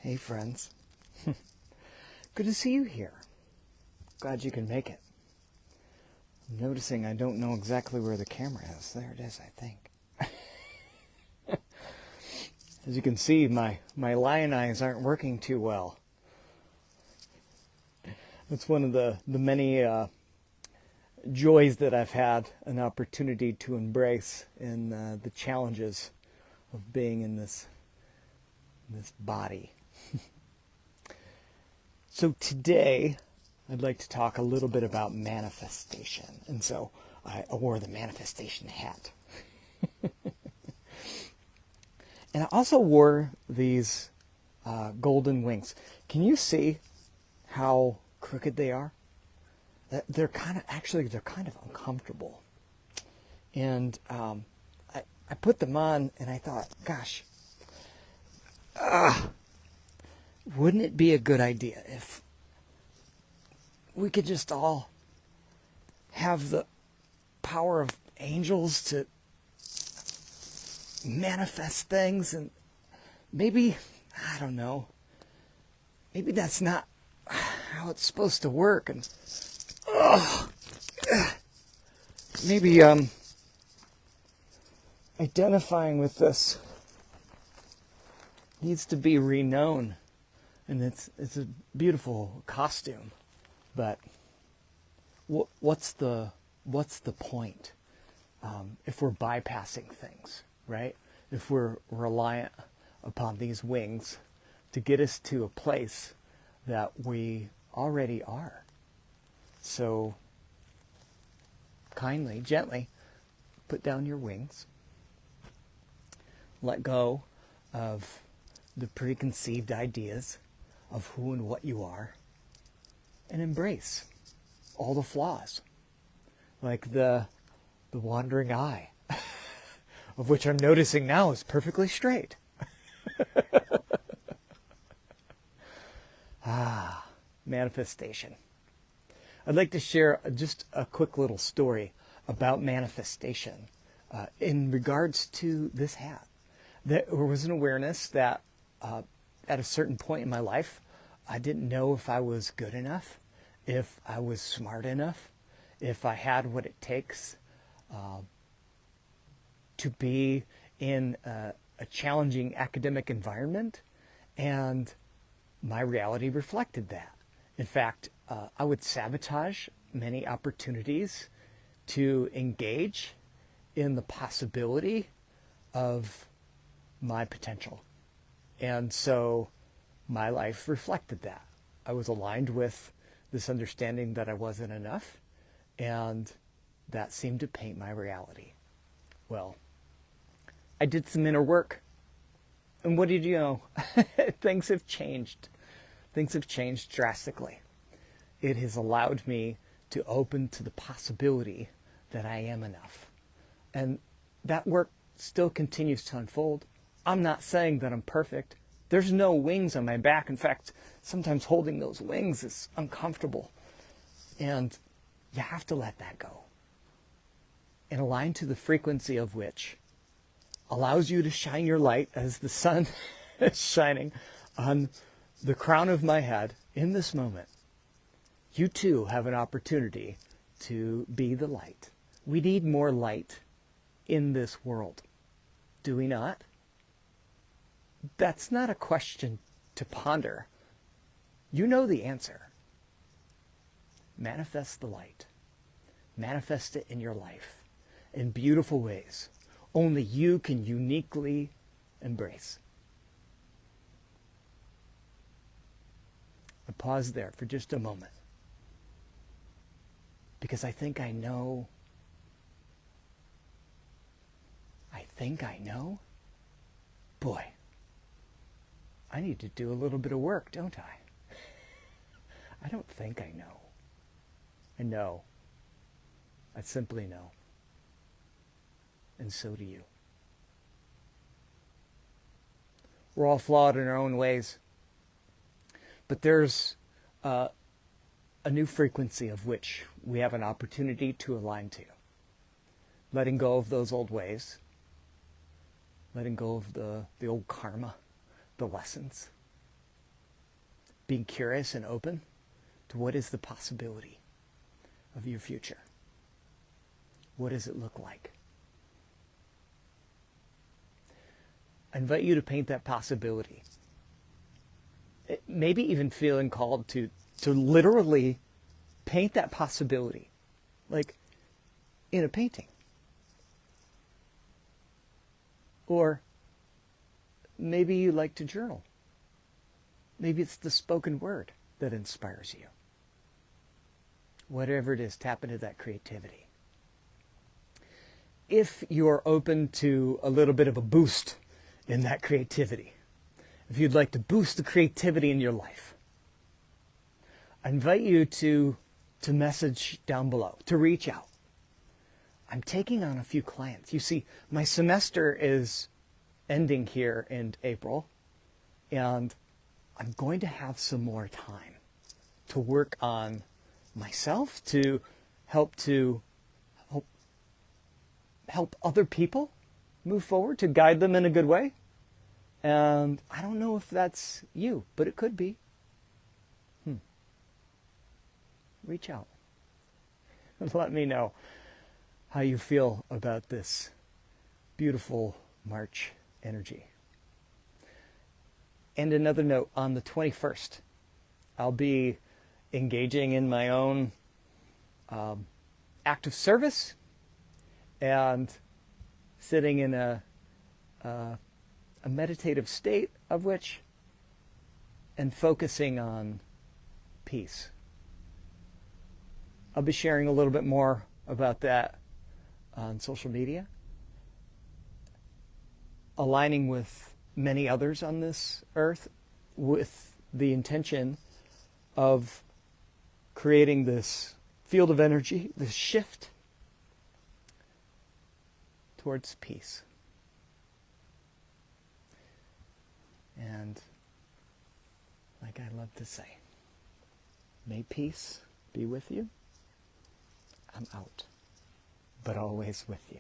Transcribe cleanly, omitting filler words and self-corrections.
Hey friends, good to see you here. Glad you can make it. I'm noticing I don't know exactly where the camera is. There it is, I think. As you can see, my lion eyes aren't working too well. It's one of the many joys that I've had an opportunity to embrace in the challenges of being in this body. So today, I'd like to talk a little bit about manifestation. And so I wore the manifestation hat. And I also wore these golden wings. Can you see how crooked they are? They're kind of uncomfortable. And I put them on and I thought, gosh, wouldn't it be a good idea if we could just all have the power of angels to manifest things? And maybe, I don't know, maybe that's not how it's supposed to work. And maybe identifying with this needs to be reknown. And it's a beautiful costume, but what's the point if we're bypassing things, right? If we're reliant upon these wings to get us to a place that we already are. So kindly, gently, put down your wings. Let go of the preconceived ideas of who and what you are, and embrace all the flaws, like the wandering eye, of which I'm noticing now is perfectly straight. Manifestation. I'd like to share just a quick little story about manifestation in regards to this hat. There was an awareness that at a certain point in my life, I didn't know if I was good enough, if I was smart enough, if I had what it takes to be in a challenging academic environment, and my reality reflected that. In fact, I would sabotage many opportunities to engage in the possibility of my potential. And so my life reflected that. I was aligned with this understanding that I wasn't enough, and that seemed to paint my reality. Well, I did some inner work, and what did you know? Things have changed. Things have changed drastically. It has allowed me to open to the possibility that I am enough. And that work still continues to unfold. I'm not saying that I'm perfect. There's no wings on my back. In fact, sometimes holding those wings is uncomfortable. And you have to let that go. And align to the frequency of which allows you to shine your light as the sun is shining on the crown of my head in this moment. You too have an opportunity to be the light. We need more light in this world. Do we not? That's not a question to ponder. You know the answer. Manifest the light. Manifest it in your life in beautiful ways only you can uniquely embrace. I pause there for just a moment because I think I know. Boy, I need to do a little bit of work, don't I? I don't think I know. I know. I simply know. And so do you. We're all flawed in our own ways. But there's a new frequency of which we have an opportunity to align to. Letting go of those old ways. Letting go of the old karma, the lessons. being curious and open to what is the possibility of your future. What does it look like? I invite you to paint that possibility. Maybe even feeling called to literally paint that possibility, like in a painting. Or maybe you like to journal. Maybe it's the spoken word that inspires you. Whatever it is, tap into that creativity. If you're open to a little bit of a boost in that creativity, if you'd like to boost the creativity in your life, I invite you to message down below, to reach out. I'm taking on a few clients. You see, my semester is ending here in April, and I'm going to have some more time to work on myself, to help other people move forward, to guide them in a good way. And I don't know if that's you, but it could be. Reach out. Let me know how you feel about this beautiful March energy. And another note, on the 21st, I'll be engaging in my own act of service and sitting in a meditative state of which, and focusing on peace. I'll be sharing a little bit more about that on social media, aligning with many others on this earth with the intention of creating this field of energy, this shift towards peace. And like I love to say, may peace be with you. I'm out, but always with you.